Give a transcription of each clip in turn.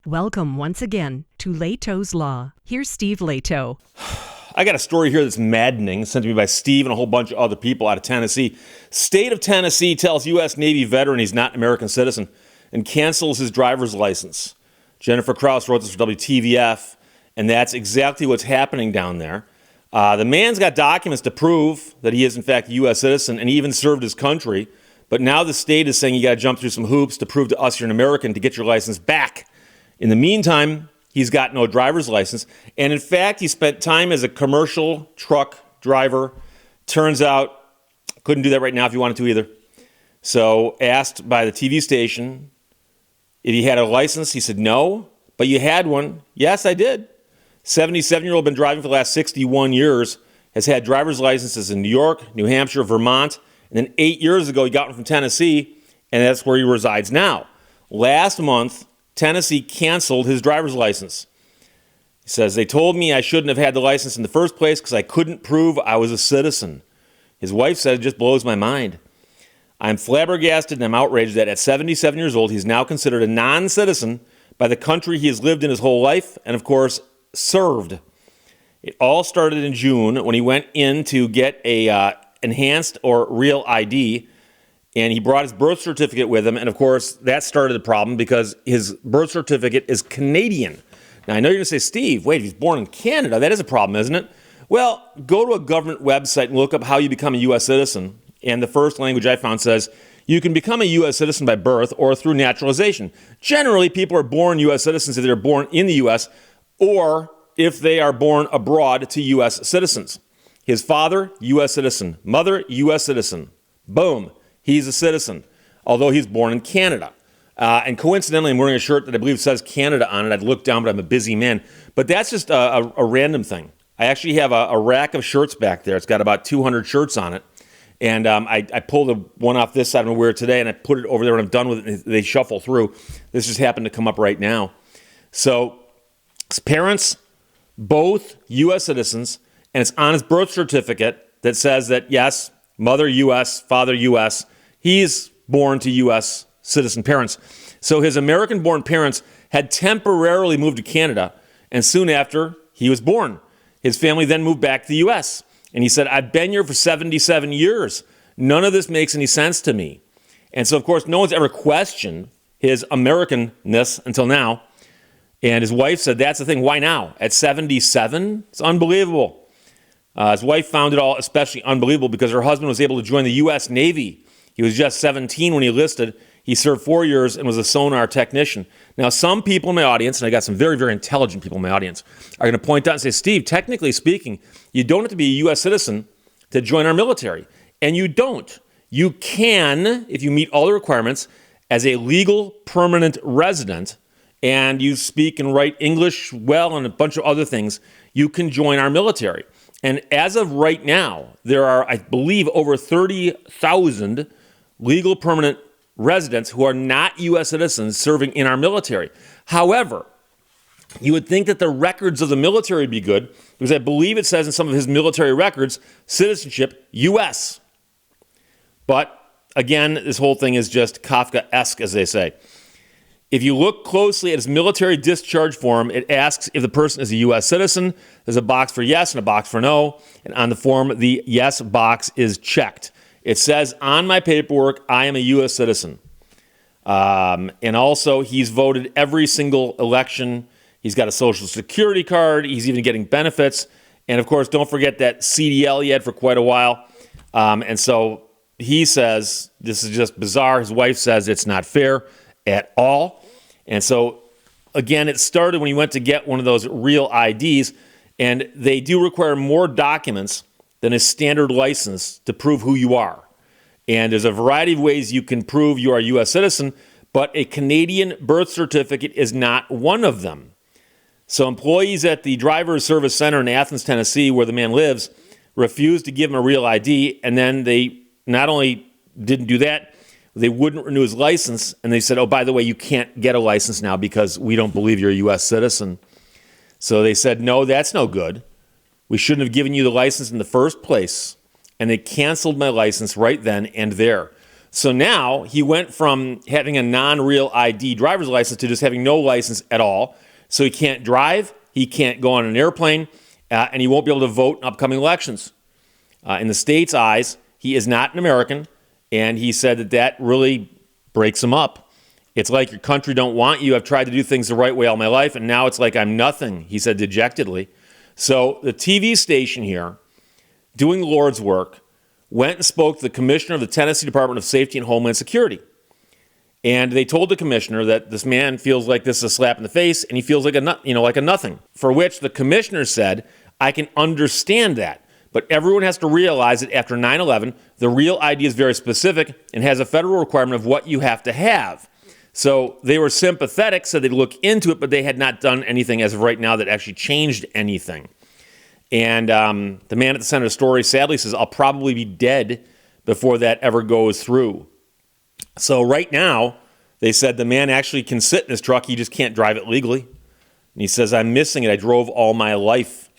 Welcome once again to Lehto's Law. Here's Steve Lehto. I got a story here that's maddening, sent to me by Steve and a whole bunch of other people out of Tennessee. State of Tennessee tells U.S. Navy veteran he's not an American citizen and cancels his driver's license. Jennifer Krause wrote this for WTVF, and that's exactly what's happening down there. The man's got documents to prove that he is, in fact, a U.S. citizen, and he even served his country. But now the state is saying you got to jump through some hoops to prove to us you're an American to get your license back. In the meantime, he's got no driver's license. And in fact, he spent time as a commercial truck driver. Turns out, couldn't do that right now if he wanted to either. So asked by the TV station if he had a license, he said no. But you had one. Yes, I did. 77-year-old, been driving for the last 61 years, has had driver's licenses in New York, New Hampshire, Vermont. And then 8 years ago, he got one from Tennessee, and that's where he resides now. Last month, Tennessee canceled his driver's license. He says, they told me I shouldn't have had the license in the first place because I couldn't prove I was a citizen. His wife said it just blows my mind. I'm flabbergasted and I'm outraged that at 77 years old, he's now considered a non-citizen by the country he has lived in his whole life and, of course, served. It all started in June when he went in to get a enhanced or real ID. And he brought his birth certificate with him. And, of course, that started the problem because his birth certificate is Canadian. Now, I know you're going to say, Steve, wait, if he's born in Canada, that is a problem, isn't it? Well, go to a government website and look up how you become a U.S. citizen. And the first language I found says you can become a U.S. citizen by birth or through naturalization. Generally, people are born U.S. citizens if they're born in the U.S. or if they are born abroad to U.S. citizens. His father, U.S. citizen. Mother, U.S. citizen. Boom. He's a citizen, although he's born in Canada. And coincidentally, I'm wearing a shirt that I believe says Canada on it. I'd look down, but I'm a busy man. But that's just a random thing. I actually have a rack of shirts back there. It's got about 200 shirts on it. And I pulled the one off this side I'm going to wear it today, and I put it over there when I'm done with it, and they shuffle through. This just happened to come up right now. So his parents, both U.S. citizens, and it's on his birth certificate that says that, yes, mother U.S., father U.S., he's born to U.S. citizen parents. So his American-born parents had temporarily moved to Canada, and soon after he was born, his family then moved back to the U.S. And he said, I've been here for 77 years. None of this makes any sense to me. And so, of course, no one's ever questioned his Americanness until now. And his wife said, that's the thing. Why now? At 77? It's unbelievable. His wife found it all especially unbelievable because her husband was able to join the U.S. Navy. He was just 17 when he enlisted. He served 4 years and was a sonar technician. Now, some people in my audience, and I got some very, very intelligent people in my audience, are going to point out and say, Steve, technically speaking, you don't have to be a U.S. citizen to join our military. And you don't. You can, if you meet all the requirements, as a legal permanent resident, and you speak and write English well and a bunch of other things, you can join our military. And as of right now, there are, I believe, over 30,000 legal permanent residents who are not U.S. citizens serving in our military. However, you would think that the records of the military would be good because I believe it says in some of his military records, citizenship U.S. But again, this whole thing is just Kafka-esque, as they say. If you look closely at his military discharge form, it asks if the person is a U.S. citizen. There's a box for yes and a box for no. And on the form, the yes box is checked. It says on my paperwork, I am a U.S. citizen. And also, he's voted every single election. He's got a Social Security card. He's even getting benefits. And, of course, don't forget that CDL he had for quite a while. And so he says this is just bizarre. His wife says it's not fair at all. And so, again, it started when he went to get one of those real IDs, and they do require more documents than a standard license to prove who you are. And there's a variety of ways you can prove you are a U.S. citizen, but a Canadian birth certificate is not one of them. So employees at the Driver's Service Center in Athens, Tennessee, where the man lives, refused to give him a real ID, and then they not only didn't do that, they wouldn't renew his license, and they said, oh, by the way, you can't get a license now because we don't believe you're a U.S. citizen. So they said, no, that's no good. We shouldn't have given you the license in the first place. And they canceled my license right then and there. So now he went from having a non-real ID driver's license to just having no license at all. So he can't drive, he can't go on an airplane, and he won't be able to vote in upcoming elections. In the state's eyes, he is not an American, and he said that really breaks him up. It's like your country don't want you. I've tried to do things the right way all my life, and now it's like I'm nothing, he said dejectedly. So the TV station here, doing the Lord's work, went and spoke to the commissioner of the Tennessee Department of Safety and Homeland Security. And they told the commissioner that this man feels like this is a slap in the face, and he feels like a nothing. For which the commissioner said, I can understand that, but everyone has to realize that after 9/11, the real ID is very specific and has a federal requirement of what you have to have. So they were sympathetic, said they'd look into it, but they had not done anything as of right now that actually changed anything. And the man at the center of the story sadly says, I'll probably be dead before that ever goes through. So right now, they said the man actually can sit in his truck. He just can't drive it legally. And he says, I'm missing it. I drove all my life.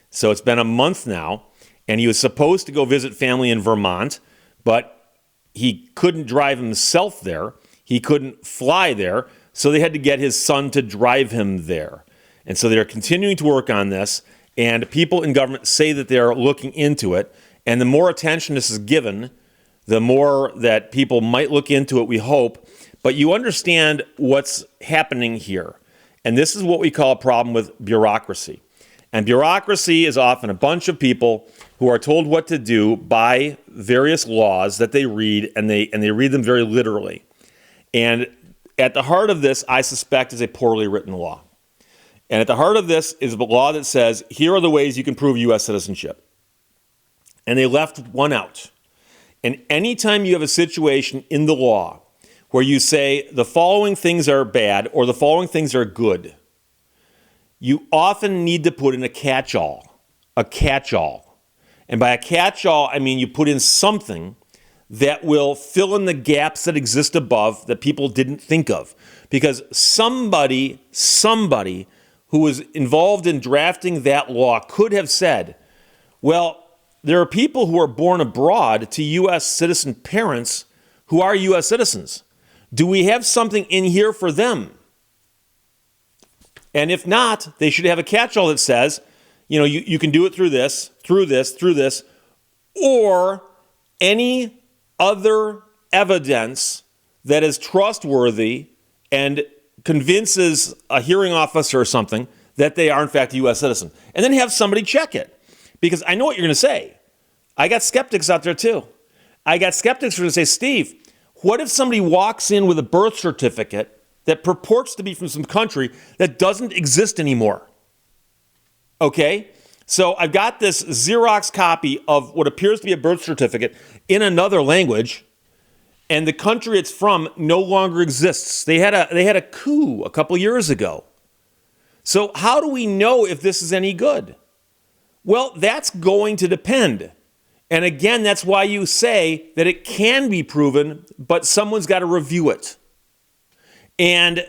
So it's been a month now. And he was supposed to go visit family in Vermont, but he couldn't drive himself there. He couldn't fly there. So they had to get his son to drive him there. And so they're continuing to work on this. And people in government say that they're looking into it. And the more attention this is given, the more that people might look into it, we hope. But you understand what's happening here. And this is what we call a problem with bureaucracy. And bureaucracy is often a bunch of people who are told what to do by various laws that they read, and they read them very literally. And at the heart of this, I suspect, is a poorly written law. And at the heart of this is a law that says, here are the ways you can prove U.S. citizenship. And they left one out. And anytime you have a situation in the law where you say the following things are bad or the following things are good, you often need to put in a catch-all. A catch-all. And by a catch-all, I mean you put in something that will fill in the gaps that exist above that people didn't think of. Because somebody who was involved in drafting that law could have said, well, there are people who are born abroad to U.S. citizen parents who are U.S. citizens. Do we have something in here for them? And if not, they should have a catch-all that says, you can do it through this, or any other evidence that is trustworthy and convinces a hearing officer or something that they are in fact a U.S. citizen. And then have somebody check it. Because I know what you're going to say. I got skeptics out there too. I got skeptics who are going to say, Steve, what if somebody walks in with a birth certificate that purports to be from some country that doesn't exist anymore? Okay? So I've got this Xerox copy of what appears to be a birth certificate in another language, and the country it's from no longer exists. They had a coup a couple years ago. So how do we know if this is any good? Well, that's going to depend. And again, that's why you say that it can be proven, but someone's got to review it. And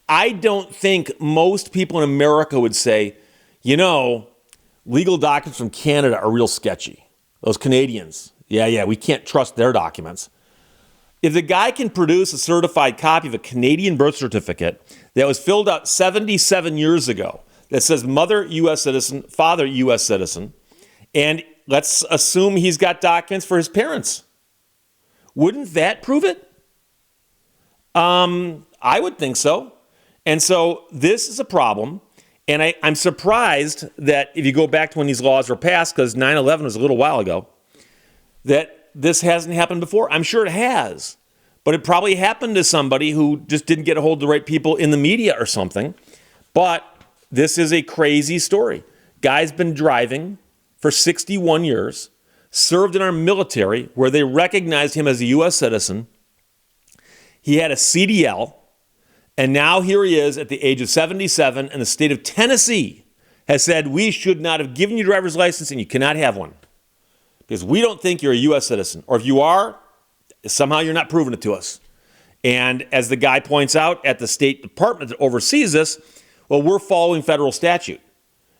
I don't think most people in America would say, legal documents from Canada are real sketchy. Those Canadians, we can't trust their documents. If the guy can produce a certified copy of a Canadian birth certificate that was filled out 77 years ago, that says mother U.S. citizen, father U.S. citizen, and let's assume he's got documents for his parents. Wouldn't that prove it? I would think so. And so this is a problem. And I'm surprised that if you go back to when these laws were passed, because 9/11 was a little while ago, that this hasn't happened before. I'm sure it has. But it probably happened to somebody who just didn't get a hold of the right people in the media or something. But this is a crazy story. Guy's been driving for 61 years, served in our military where they recognized him as a U.S. citizen. He had a CDL, and now here he is at the age of 77, and the state of Tennessee has said we should not have given you a driver's license and you cannot have one because we don't think you're a U.S. citizen. Or if you are, somehow you're not proving it to us. And as the guy points out at the State Department that oversees this, well, we're following federal statute.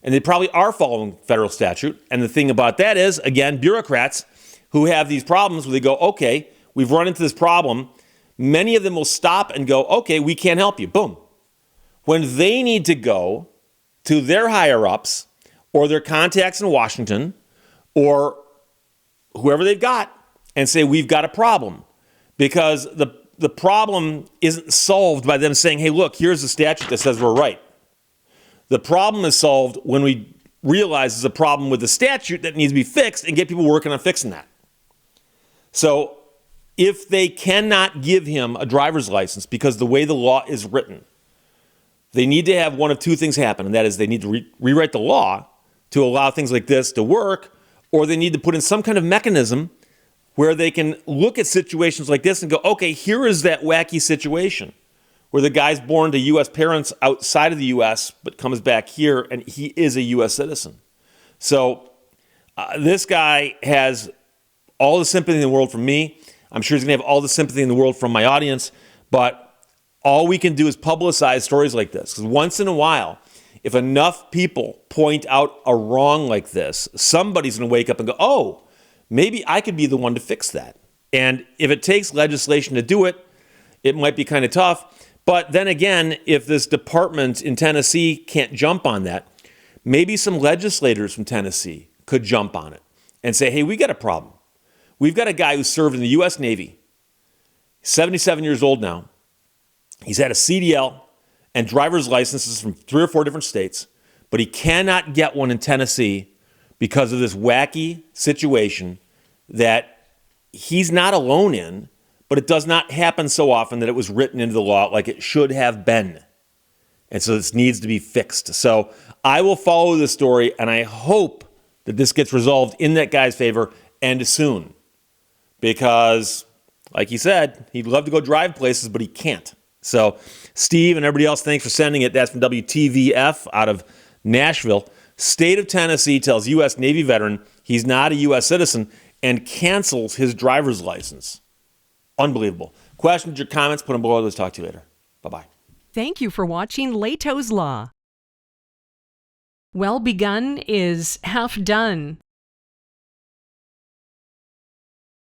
And they probably are following federal statute. And the thing about that is, again, bureaucrats who have these problems where they go, okay, we've run into this problem, many of them will stop and go, okay, we can't help you. Boom. When they need to go to their higher-ups or their contacts in Washington or whoever they've got and say, we've got a problem. Because the problem isn't solved by them saying, hey, look, here's the statute that says we're right. The problem is solved when we realize there's a problem with the statute that needs to be fixed and get people working on fixing that. So if they cannot give him a driver's license because the way the law is written, they need to have one of two things happen, and that is they need to rewrite the law to allow things like this to work, or they need to put in some kind of mechanism where they can look at situations like this and go, okay, here is that wacky situation where the guy's born to U.S. parents outside of the U.S. but comes back here and he is a U.S. citizen. So this guy has all the sympathy in the world from me. I'm sure he's going to have all the sympathy in the world from my audience, but all we can do is publicize stories like this. Because once in a while, if enough people point out a wrong like this, somebody's going to wake up and go, oh, maybe I could be the one to fix that. And if it takes legislation to do it, it might be kind of tough. But then again, if this department in Tennessee can't jump on that, maybe some legislators from Tennessee could jump on it and say, hey, we got a problem. We've got a guy who served in the U.S. Navy, 77 years old now. He's had a CDL and driver's licenses from 3 or 4 different states, but he cannot get one in Tennessee because of this wacky situation that he's not alone in, but it does not happen so often that it was written into the law like it should have been. And so this needs to be fixed. So I will follow this story, and I hope that this gets resolved in that guy's favor and soon. Because, like he said, he'd love to go drive places, but he can't. So Steve and everybody else, thanks for sending it. That's from WTVF out of Nashville. State of Tennessee tells U.S. Navy veteran he's not a U.S. citizen and cancels his driver's license. Unbelievable. Questions or comments, put them below. Let's talk to you later. Bye-bye. Thank you for watching Lehto's Law. Well begun is half done.